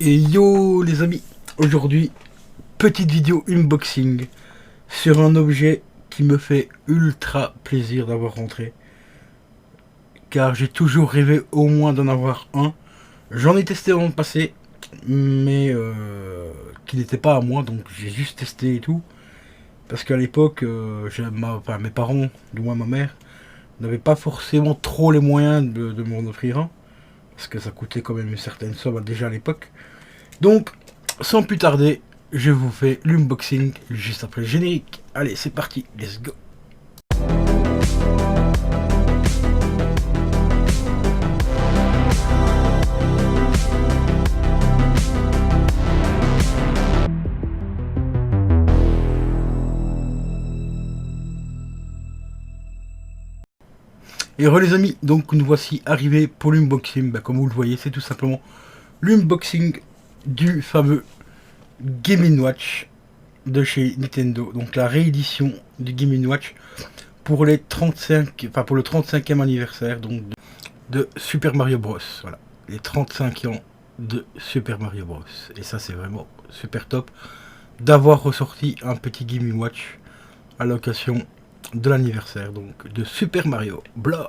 Et yo les amis, aujourd'hui, petite vidéo unboxing sur un objet qui me fait ultra plaisir d'avoir rentré. Car j'ai toujours rêvé au moins d'en avoir un. J'en ai testé dans le passé, mais qui n'était pas à moi, donc j'ai juste testé et tout. Parce qu'à l'époque, mes parents, du moins ma mère, n'avaient pas forcément trop les moyens de m'en offrir un. Parce que ça coûtait quand même une certaine somme déjà à l'époque. Donc, sans plus tarder, je vous fais l'unboxing juste après le générique. Allez, c'est parti, let's go. Et re les amis, donc nous voici arrivés pour l'unboxing. Comme vous le voyez, c'est tout simplement l'unboxing du fameux Game & Watch de chez Nintendo. Donc la réédition du Game & Watch pour les 35, enfin pour le 35e anniversaire donc de Super Mario Bros. Voilà, les 35 ans de Super Mario Bros. Et ça c'est vraiment super top d'avoir ressorti un petit Game & Watch à l'occasion de l'anniversaire donc de Super Mario Bros.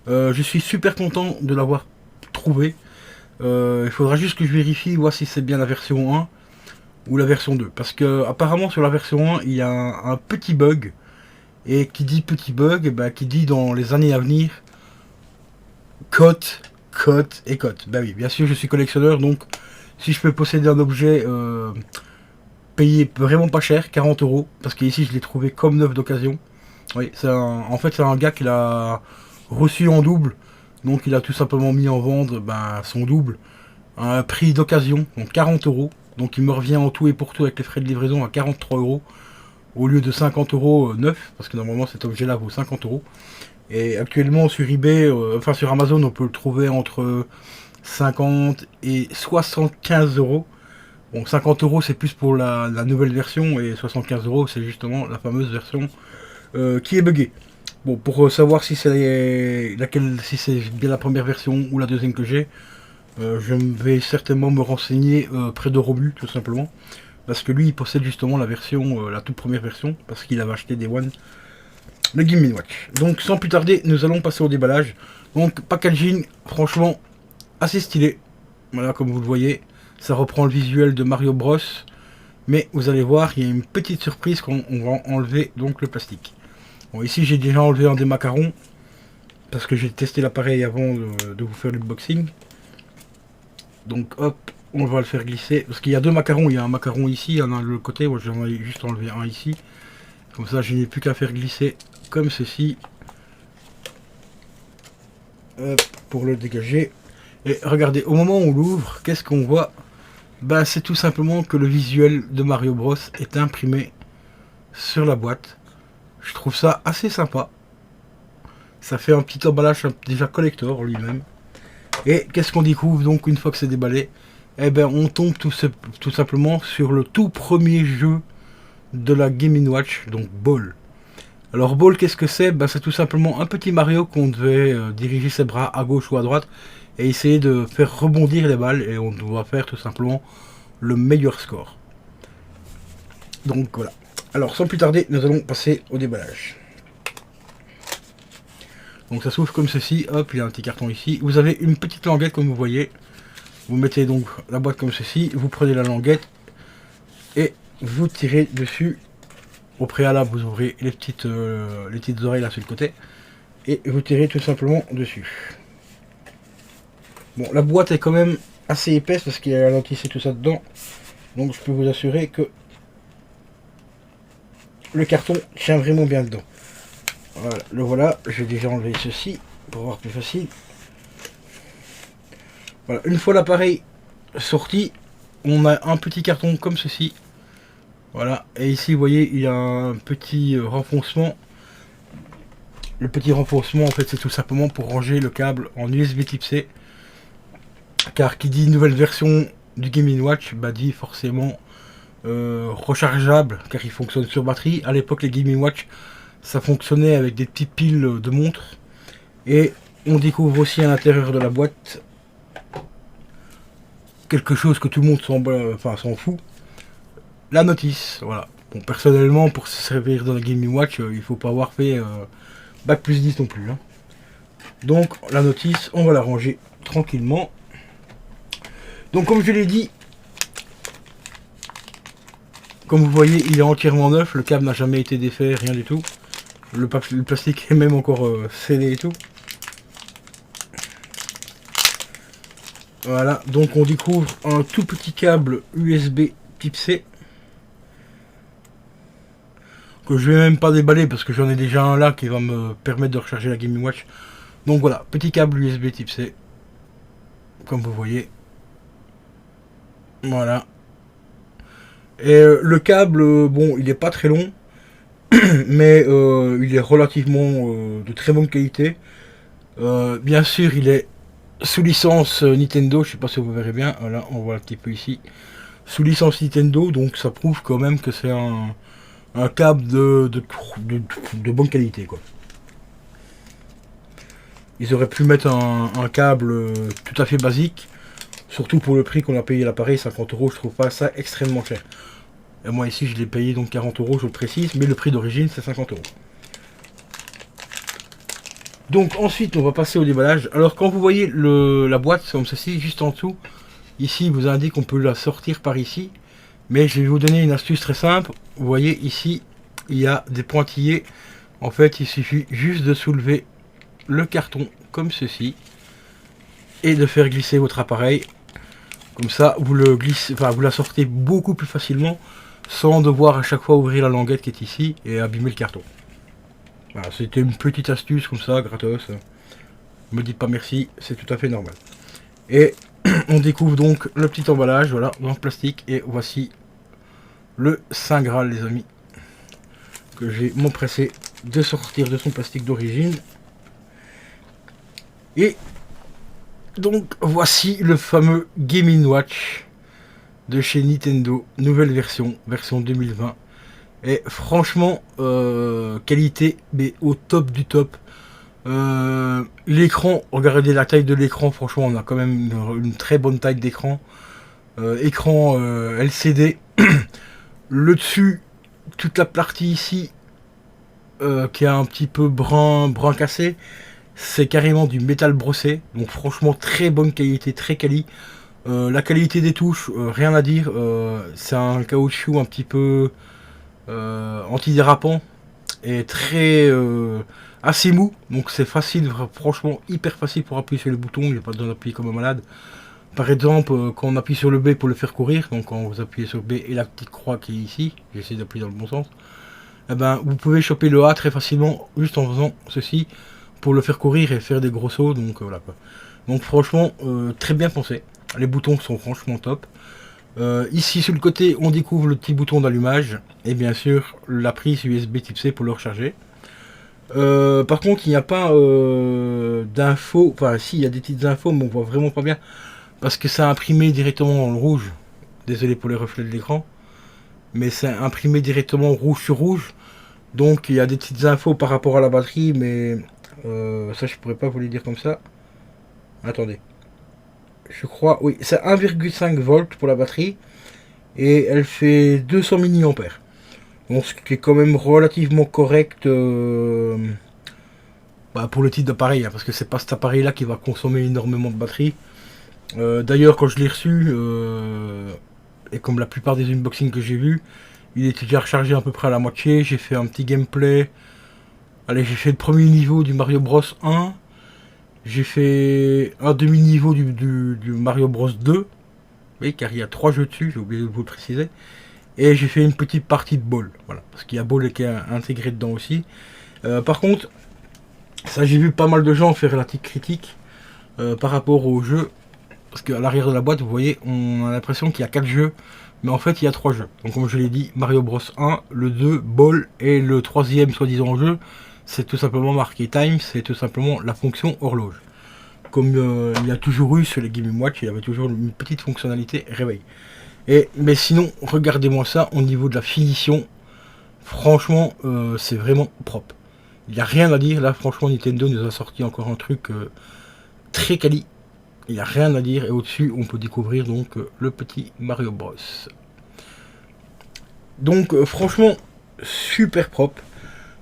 Je suis super content de l'avoir trouvé. Il faudra juste que je vérifie, voir si c'est bien la version 1 ou la version 2. Parce que apparemment sur la version 1, il y a un petit bug. Et qui dit petit bug, qui dit dans les années à venir, cote, cote et cote. Bah oui, bien sûr je suis collectionneur, donc si je peux posséder un objet payé vraiment pas cher, 40 euros, parce qu'ici je l'ai trouvé comme neuf d'occasion. Oui, en fait c'est un gars qui l'a reçu en double, donc il a tout simplement mis en vente son double à un prix d'occasion, donc 40 euros. Donc il me revient en tout et pour tout avec les frais de livraison à 43 euros au lieu de 50 euros neuf, parce que normalement cet objet là vaut 50 euros. Et actuellement sur eBay, enfin sur Amazon, on peut le trouver entre 50 et 75 euros. Bon, 50 euros c'est plus pour la nouvelle version et 75 euros c'est justement la fameuse version qui est buggée. Bon, pour savoir si c'est laquelle, si c'est bien la première version ou la deuxième que j'ai, je vais certainement me renseigner près de Romu tout simplement. Parce que lui il possède justement la version, la toute première version, parce qu'il avait acheté des One le Game & Watch. Donc sans plus tarder, nous allons passer au déballage. Donc packaging, franchement, assez stylé. Voilà, comme vous le voyez, ça reprend le visuel de Mario Bros. Mais vous allez voir, il y a une petite surprise quand on va enlever donc le plastique. Bon, ici j'ai déjà enlevé un des macarons, parce que j'ai testé l'appareil avant de vous faire l'unboxing. Donc hop, on va le faire glisser. Parce qu'il y a deux macarons, il y a un macaron ici, il y en a de l'autre côté. Moi j'en ai juste enlevé un ici. Comme ça je n'ai plus qu'à faire glisser comme ceci. Hop, pour le dégager. Et regardez, au moment où on l'ouvre, qu'est-ce qu'on voit? C'est tout simplement que le visuel de Mario Bros est imprimé sur la boîte. Je trouve ça assez sympa. Ça fait un petit emballage déjà collector lui-même. Et qu'est-ce qu'on découvre donc une fois que c'est déballé? On tombe tout simplement sur le tout premier jeu de la Game & Watch, donc Ball. Alors Ball, qu'est-ce que c'est? C'est tout simplement un petit Mario qu'on devait diriger ses bras à gauche ou à droite et essayer de faire rebondir les balles, et on doit faire tout simplement le meilleur score. Donc voilà. Alors sans plus tarder, nous allons passer au déballage. Donc ça s'ouvre comme ceci, hop, il y a un petit carton ici. Vous avez une petite languette comme vous voyez. Vous mettez donc la boîte comme ceci, vous prenez la languette et vous tirez dessus. Au préalable, vous ouvrez les petites oreilles là sur le côté et vous tirez tout simplement dessus. Bon, la boîte est quand même assez épaisse parce qu'il y a la lentille et tout ça dedans. Donc je peux vous assurer que le carton tient vraiment bien dedans. Voilà, le voilà. Je vais déjà enlever ceci pour voir plus facile. Voilà, une fois l'appareil sorti, on a un petit carton comme ceci. Voilà, et ici vous voyez il y a un petit renfoncement. Le petit renfoncement en fait c'est tout simplement pour ranger le câble en USB type C. Car qui dit nouvelle version du Game & Watch dit forcément rechargeable, car il fonctionne sur batterie. À l'époque les Game & Watch ça fonctionnait avec des petites piles de montre. Et on découvre aussi à l'intérieur de la boîte quelque chose que tout le monde s'en fout. La notice, voilà. Bon, personnellement, pour se servir dans la Game Watch, il faut pas avoir fait bac plus 10 non plus. Hein. Donc, la notice, on va la ranger tranquillement. Donc, comme je l'ai dit, comme vous voyez, il est entièrement neuf. Le câble n'a jamais été défait, rien du tout. Le plastique est même encore scellé et tout. Voilà, donc on découvre un tout petit câble USB type C. Que je vais même pas déballer parce que j'en ai déjà un là qui va me permettre de recharger la Game Watch. Donc voilà, petit câble USB type C. Comme vous voyez. Voilà. Et le câble, bon, il est pas très long. Mais il est relativement de très bonne qualité. Bien sûr, il est sous licence Nintendo. Je sais pas si vous verrez bien. Voilà, on voit un petit peu ici. Sous licence Nintendo, donc ça prouve quand même que c'est un câble de bonne qualité, quoi. Ils auraient pu mettre un câble tout à fait basique. Surtout pour le prix qu'on a payé l'appareil, 50 €, je trouve pas ça extrêmement cher. Et moi ici je l'ai payé donc 40 €, je le précise, mais le prix d'origine c'est 50 €. Donc ensuite on va passer au déballage. Alors quand vous voyez la boîte comme ceci, juste en dessous, ici vous indique qu'on peut la sortir par ici. Mais je vais vous donner une astuce très simple. Vous voyez ici, il y a des pointillés. En fait, il suffit juste de soulever le carton comme ceci et de faire glisser votre appareil. Comme ça, vous le glissez, enfin, vous la sortez beaucoup plus facilement sans devoir à chaque fois ouvrir la languette qui est ici et abîmer le carton. Voilà, c'était une petite astuce comme ça, gratos. Me dites pas merci, c'est tout à fait normal. Et on découvre donc le petit emballage, voilà, dans le plastique. Et voici le Saint Graal, les amis, que j'ai m'empressé de sortir de son plastique d'origine. Et donc voici le fameux Game & Watch de chez Nintendo, nouvelle version 2020. Et franchement, qualité mais au top du top. L'écran, regardez la taille de l'écran, franchement on a quand même une très bonne taille d'écran. Écran LCD. Le dessus, toute la partie ici qui est un petit peu brun cassé, c'est carrément du métal brossé. Donc franchement très bonne qualité, très quali. La qualité des touches, rien à dire. C'est un caoutchouc un petit peu antidérapant et très assez mou. Donc c'est facile, franchement hyper facile pour appuyer sur les boutons. Il n'y a pas besoin d'appuyer comme un malade. Par exemple, quand on appuie sur le B pour le faire courir, donc quand vous appuyez sur B et la petite croix qui est ici, j'essaie d'appuyer dans le bon sens, eh ben, vous pouvez choper le A très facilement juste en faisant ceci pour le faire courir et faire des gros sauts. Donc voilà quoi. Donc franchement, très bien pensé. Les boutons sont franchement top. Ici sur le côté, on découvre le petit bouton d'allumage et bien sûr la prise USB type C pour le recharger. Par contre, il n'y a pas d'infos. Enfin, si, il y a des petites infos, mais on voit vraiment pas bien. Parce que c'est imprimé directement en rouge. Désolé pour les reflets de l'écran. Mais c'est imprimé directement rouge sur rouge. Donc il y a des petites infos par rapport à la batterie. Mais ça je pourrais pas vous les dire comme ça. Attendez. Je crois, oui, c'est 1,5 volts pour la batterie. Et elle fait 200 mAh. Donc ce qui est quand même relativement correct pour le type d'appareil. Hein, parce que c'est pas cet appareil là qui va consommer énormément de batterie. D'ailleurs quand je l'ai reçu, et comme la plupart des unboxings que j'ai vus, il était déjà rechargé à peu près à la moitié. J'ai fait un petit gameplay. Allez, j'ai fait le premier niveau du Mario Bros 1. J'ai fait un demi-niveau du Mario Bros 2. Oui, car il y a 3 jeux dessus, j'ai oublié de vous le préciser. Et j'ai fait une petite partie de Ball. Voilà, parce qu'il y a Ball qui est intégré dedans aussi. Par contre, ça j'ai vu pas mal de gens faire la petite critique par rapport au jeu. Parce qu'à l'arrière de la boîte, vous voyez, on a l'impression qu'il y a 4 jeux. Mais en fait, il y a 3 jeux. Donc comme je l'ai dit, Mario Bros 1, le 2, Ball, et le troisième soi-disant jeu, c'est tout simplement marqué Time, c'est tout simplement la fonction horloge. Comme il y a toujours eu sur les Game & Watch, il y avait toujours une petite fonctionnalité réveil. Mais sinon, regardez-moi ça, au niveau de la finition, franchement, c'est vraiment propre. Il n'y a rien à dire, là franchement Nintendo nous a sorti encore un truc très quali. il n'y a rien à dire. Et au-dessus, on peut découvrir donc le petit Mario Bros. Donc franchement, super propre.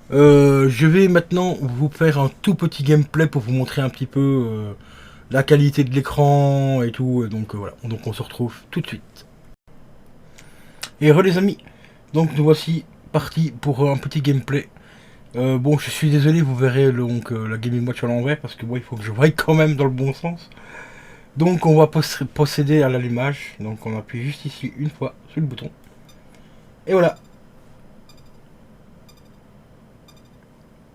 Je vais maintenant vous faire un tout petit gameplay pour vous montrer un petit peu la qualité de l'écran et tout. Donc voilà, donc on se retrouve tout de suite. Et re les amis, donc nous voici partis pour un petit gameplay. Bon, je suis désolé, vous verrez donc la Game & Watch à l'envers parce que moi il faut que je voie quand même dans le bon sens. Donc on va procéder à l'allumage. Donc on appuie juste ici une fois sur le bouton. Et voilà.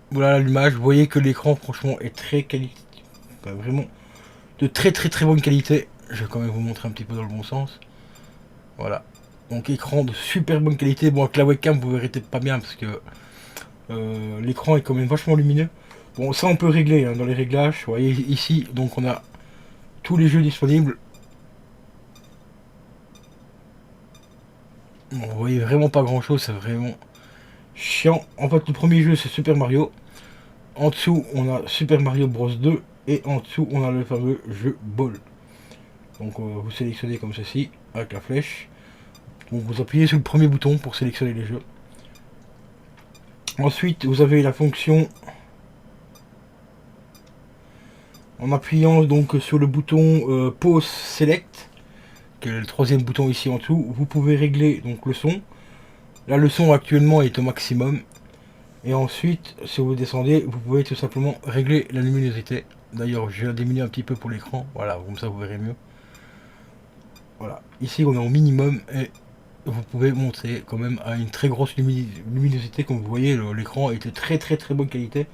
Voilà l'allumage. Vous voyez que l'écran franchement est très qualitatif. Enfin, vraiment de très bonne qualité. Je vais quand même vous montrer un petit peu dans le bon sens. Voilà. Donc écran de super bonne qualité. Bon, avec la webcam vous verrez peut-être pas bien parce que l'écran est quand même vachement lumineux. Bon, ça on peut régler hein, dans les réglages. Vous voyez ici, donc on a tous les jeux disponibles. Bon, vous voyez vraiment pas grand chose, c'est vraiment chiant. En fait, le premier jeu c'est Super Mario. En dessous, on a Super Mario Bros 2. Et en dessous, on a le fameux jeu Ball. Donc vous sélectionnez comme ceci, avec la flèche. Donc vous appuyez sur le premier bouton pour sélectionner les jeux. Ensuite, vous avez la fonction en appuyant donc sur le bouton Pause Select, qui est le troisième bouton ici en dessous. Vous pouvez régler donc le son. Là, le son actuellement est au maximum. Et ensuite, si vous descendez, vous pouvez tout simplement régler la luminosité. D'ailleurs, je vais diminuer un petit peu pour l'écran. Voilà, comme ça vous verrez mieux. Voilà, ici on est au minimum et vous pouvez monter quand même à une très grosse luminosité. Comme vous voyez, l'écran est de très bonne qualité.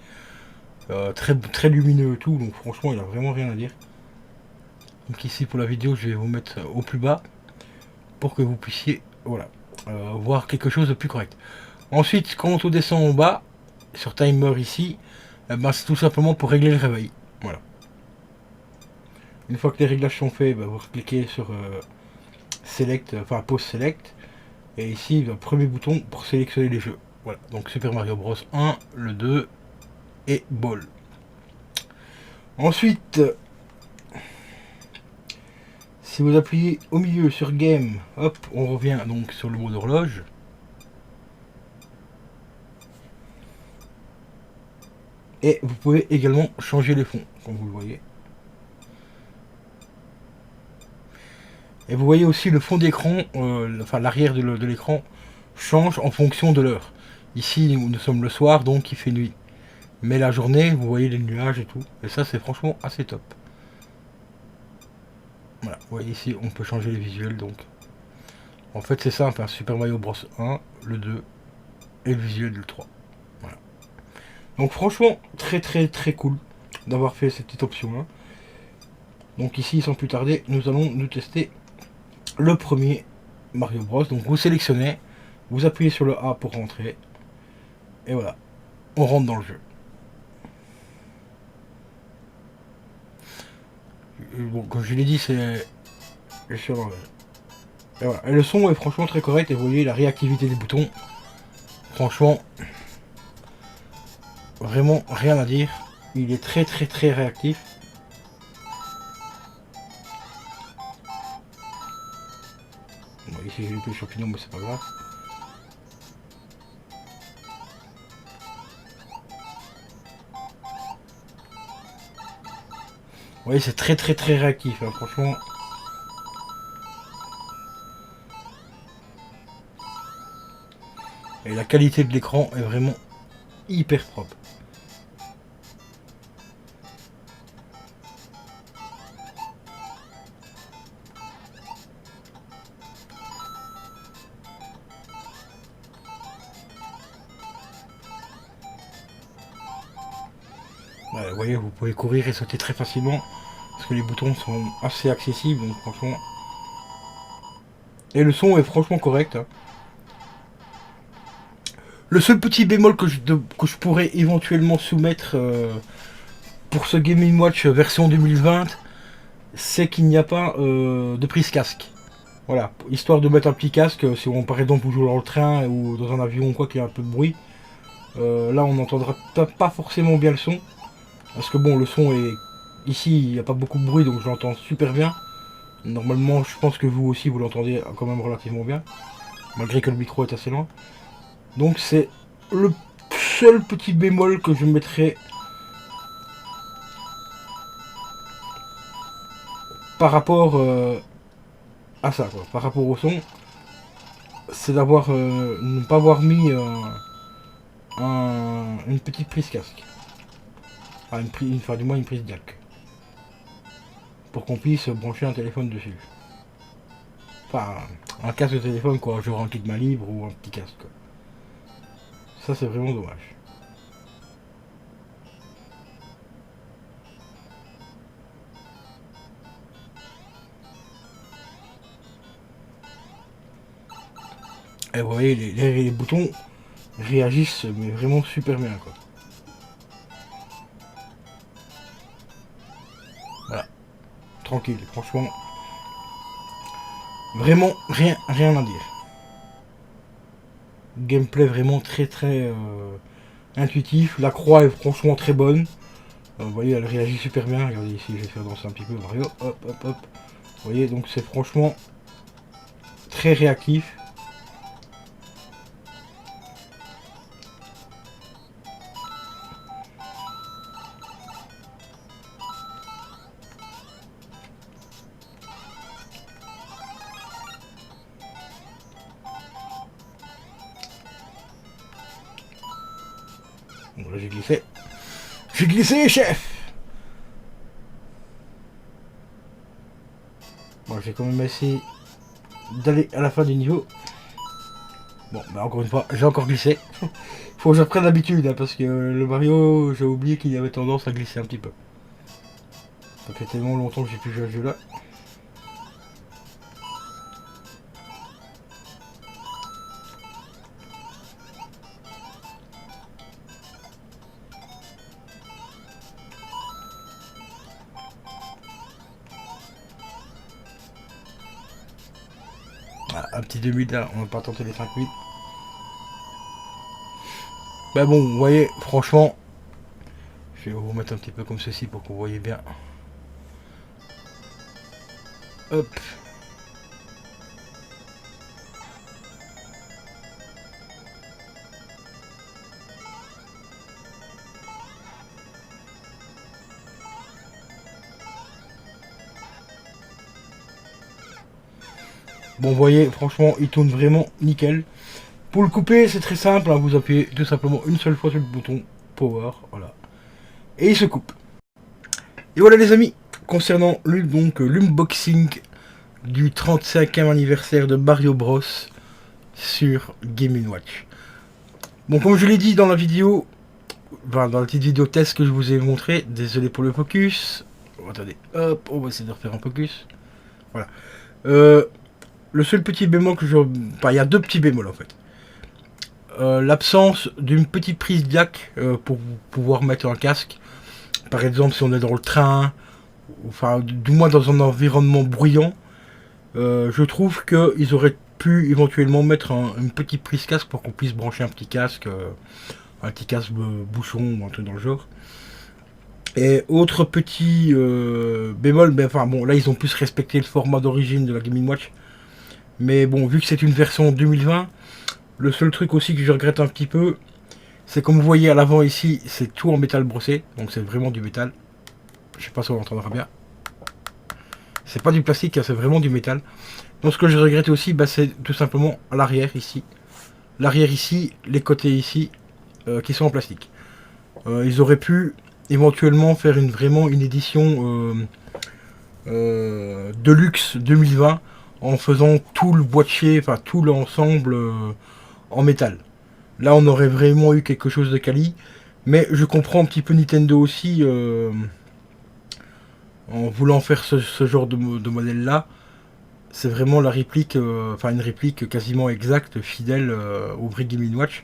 Très lumineux et tout, donc franchement il a vraiment rien à dire. Donc ici pour la vidéo, je vais vous mettre au plus bas pour que vous puissiez voilà, voir quelque chose de plus correct. Ensuite, quand on descend en bas, sur timer ici, ben, c'est tout simplement pour régler le réveil. Voilà. Une fois que les réglages sont faits, ben, vous cliquez sur Select, enfin Pause Select. Et ici, le premier bouton pour sélectionner les jeux. Voilà, donc Super Mario Bros 1, le 2 et Ball. Ensuite, si vous appuyez au milieu sur Game, hop, on revient donc sur le mode horloge. Et vous pouvez également changer les fonds, comme vous le voyez. Et vous voyez aussi le fond d'écran, enfin l'arrière de l'écran change en fonction de l'heure. Ici, nous sommes le soir, donc il fait nuit. Mais la journée, vous voyez les nuages et tout. Et ça, c'est franchement assez top. Voilà, vous voyez ici, on peut changer les visuels, donc. En fait, c'est simple, hein, Super Mario Bros 1, le 2 et le visuel du 3. Voilà. Donc franchement, très cool d'avoir fait cette petite option-là. Donc ici, sans plus tarder, nous allons nous tester le premier Mario Bros. Donc vous sélectionnez, vous appuyez sur le A pour rentrer. Et voilà, on rentre dans le jeu. Bon, comme je l'ai dit, c'est... Je suis à l'envers. Et voilà. Et le son est franchement très correct. Et vous voyez la réactivité des boutons. Franchement, vraiment rien à dire. Il est très réactif. Bon, ici j'ai loupé le champignon, mais c'est pas grave. Vous voyez, c'est très réactif, hein, franchement. Et la qualité de l'écran est vraiment hyper propre. Ouais, vous voyez, vous pouvez courir et sauter très facilement. Parce que les boutons sont assez accessibles, donc franchement. Et le son est franchement correct. Hein. Le seul petit bémol que je pourrais éventuellement soumettre pour ce Game & Watch version 2020, c'est qu'il n'y a pas de prise casque. Voilà, histoire de mettre un petit casque, si on par exemple vous jouez dans le train ou dans un avion ou quoi qu'il y a un peu de bruit, là on n'entendra pas forcément bien le son, parce que bon, le son ici il n'y a pas beaucoup de bruit donc je l'entends super bien. Normalement je pense que vous aussi vous l'entendez quand même relativement bien. Malgré que le micro est assez loin. Donc c'est le seul petit bémol que je mettrais par rapport à ça, quoi. Par rapport au son. C'est d'avoir ne pas avoir mis une petite prise casque. Enfin, du moins une prise jack. Pour qu'on puisse brancher un téléphone dessus. Enfin, un casque de téléphone quoi, genre un kit main libre ou un petit casque quoi. Ça c'est vraiment dommage. Et vous voyez, les boutons réagissent mais vraiment super bien quoi. Voilà. Tranquille, franchement. Vraiment rien à dire. Gameplay vraiment très intuitif. La croix est franchement très bonne. Vous voyez, elle réagit super bien. Regardez ici, je vais faire danser un petit peu Mario. Hop, hop, hop. Vous voyez, donc c'est franchement très réactif. Bon, là j'ai glissé. J'ai glissé, chef. Bon, j'ai quand même essayé d'aller à la fin du niveau. Bon, bah encore une fois, j'ai encore glissé. Faut que je prenne l'habitude, hein, parce que le Mario, j'ai oublié qu'il avait tendance à glisser un petit peu. Ça fait tellement longtemps que j'ai plus joué à ce jeu-là. Ah, un petit 2000 là, on va pas tenter les 5000. Bah bon, vous voyez, franchement, je vais vous remettre un petit peu comme ceci pour que vous voyez bien. Hop. Bon, vous voyez, franchement, il tourne vraiment nickel. Pour le couper, c'est très simple, hein, vous appuyez tout simplement une seule fois sur le bouton Power, voilà. Et il se coupe. Et voilà les amis, concernant l'unboxing du 35e anniversaire de Mario Bros sur Game & Watch. Bon, comme je l'ai dit dans la vidéo, enfin, dans la petite vidéo test que je vous ai montré, désolé pour le focus. Oh, attendez, hop, on va essayer de refaire un focus. Voilà. Le seul petit bémol que je... Enfin, il y a deux petits bémols en fait. L'absence d'une petite prise jack pour pouvoir mettre un casque. Par exemple, si on est dans le train, enfin, du moins dans un environnement bruyant, je trouve qu'ils auraient pu éventuellement mettre une petite prise casque pour qu'on puisse brancher un petit casque bouchon ou un truc dans le genre. Et autre petit bémol, ben, enfin bon, là ils ont plus respecté le format d'origine de la Game & Watch. Mais bon, vu que c'est une version 2020, le seul truc aussi que je regrette un petit peu, c'est comme vous voyez à l'avant ici, c'est tout en métal brossé, donc c'est vraiment du métal. Je sais pas si on entendra bien. C'est pas du plastique, hein, c'est vraiment du métal. Donc ce que je regrette aussi, bah, c'est tout simplement à l'arrière ici. L'arrière ici, les côtés ici, qui sont en plastique. Ils auraient pu éventuellement faire vraiment une édition Deluxe 2020 en faisant tout le boîtier, enfin tout l'ensemble en métal. Là on aurait vraiment eu quelque chose de quali. Mais je comprends un petit peu Nintendo aussi en voulant faire ce genre de modèle là. C'est vraiment la réplique, enfin une réplique quasiment exacte, fidèle au vrai Game & Watch.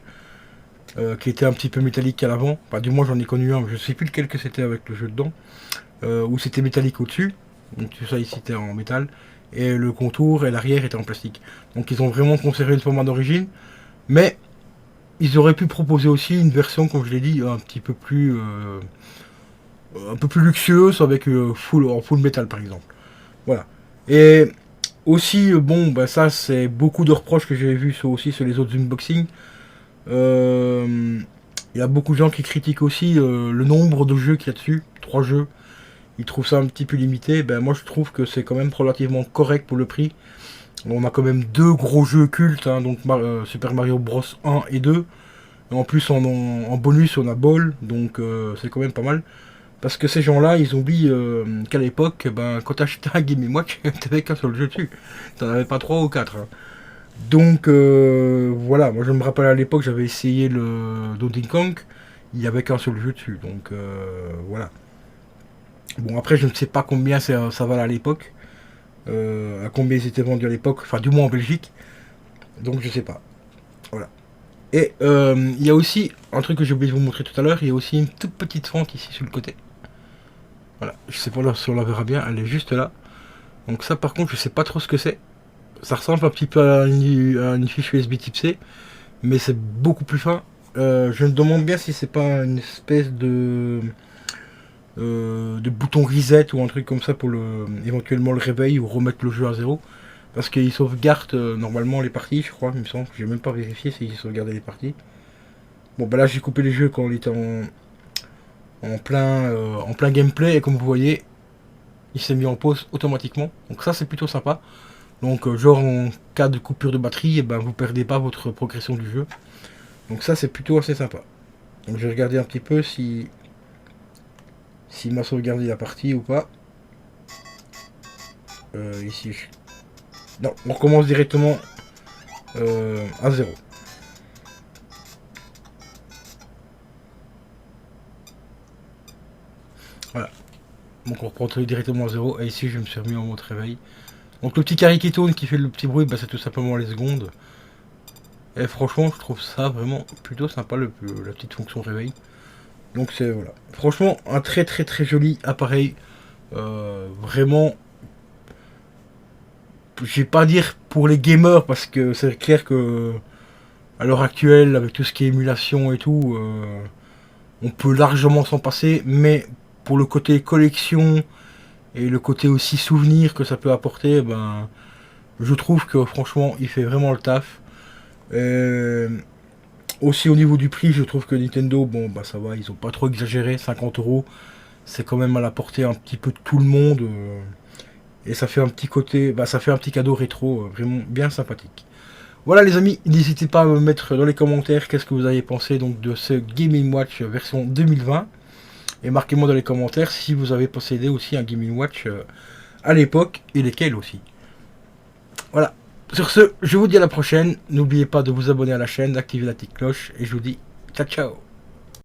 Qui était un petit peu métallique à l'avant. Enfin, du moins j'en ai connu un, je sais plus lequel que c'était avec le jeu dedans. Où c'était métallique au-dessus. Donc tout ça ici était en métal. Et le contour et l'arrière étaient en plastique. Donc ils ont vraiment conservé le format d'origine. Mais ils auraient pu proposer aussi une version, comme je l'ai dit, un petit peu plus un peu plus luxueuses avec en full métal par exemple. Voilà. Et aussi, bon, bah ça c'est beaucoup de reproches que j'ai vu aussi sur les autres unboxings. Il y a beaucoup de gens qui critiquent aussi le nombre de jeux qu'il y a dessus, 3 jeux. Ils trouvent ça un petit peu limité. Ben moi je trouve que c'est quand même relativement correct pour le prix. On a quand même 2 gros jeux cultes, hein, donc Super Mario Bros 1 et 2. Et en plus en bonus on a Ball, donc c'est quand même pas mal. Parce que ces gens-là, ils oublient qu'à l'époque, ben, quand t'achetais un Game Watch, t'avais qu'un seul jeu dessus. T'en avais pas 3 ou 4. Hein. Donc voilà, moi je me rappelle à l'époque, j'avais essayé le Donkey Kong, il n'y avait qu'un seul jeu dessus. Donc voilà. Bon, après, je ne sais pas combien ça valait à l'époque. À combien ils étaient vendus à l'époque, enfin, du moins en Belgique. Donc, je sais pas. Voilà. Et il y a aussi un truc que j'ai oublié de vous montrer tout à l'heure. Il y a aussi une toute petite fente ici sur le côté. Voilà. Je sais pas si on la verra bien. Elle est juste là. Donc, ça, par contre, je sais pas trop ce que c'est. Ça ressemble un petit peu à une fiche USB type C. Mais c'est beaucoup plus fin. Je me demande bien si c'est pas une espèce de bouton reset ou un truc comme ça pour éventuellement le réveil ou remettre le jeu à zéro. Parce qu'il sauvegarde normalement les parties, je crois, il me semble. J'ai même pas vérifié s'il sauvegardait les parties. Bon, bah là j'ai coupé les jeux quand on était en plein gameplay et comme vous voyez, il s'est mis en pause automatiquement. Donc ça c'est plutôt sympa. Donc genre en cas de coupure de batterie, et ben, vous perdez pas votre progression du jeu. Donc ça c'est plutôt assez sympa. Donc je vais regarder un petit peu s'il m'a sauvegardé la partie ou pas. Ici, non, on recommence directement à zéro. Voilà. Donc on reprend directement à zéro. Et ici, je me suis remis en mode réveil. Donc le petit carré qui tourne, qui fait le petit bruit, bah, c'est tout simplement les secondes. Et franchement, je trouve ça vraiment plutôt sympa, la petite fonction réveil. Donc c'est, voilà. Franchement, un très très très joli appareil. Vraiment, je vais pas dire pour les gamers, parce que c'est clair que à l'heure actuelle, avec tout ce qui est émulation et tout, on peut largement s'en passer, mais pour le côté collection et le côté aussi souvenir que ça peut apporter, ben, je trouve que franchement, il fait vraiment le taf. Aussi au niveau du prix, je trouve que Nintendo, bon, bah ça va, ils ont pas trop exagéré, 50 €, c'est quand même à la portée un petit peu de tout le monde. Et ça fait un petit côté, bah ça fait un petit cadeau rétro, vraiment bien sympathique. Voilà les amis, n'hésitez pas à me mettre dans les commentaires qu'est-ce que vous avez pensé donc de ce Game & Watch version 2020. Et marquez-moi dans les commentaires si vous avez possédé aussi un Game & Watch à l'époque et lesquels aussi. Voilà. Sur ce, je vous dis à la prochaine. N'oubliez pas de vous abonner à la chaîne, d'activer la petite cloche et je vous dis ciao ciao.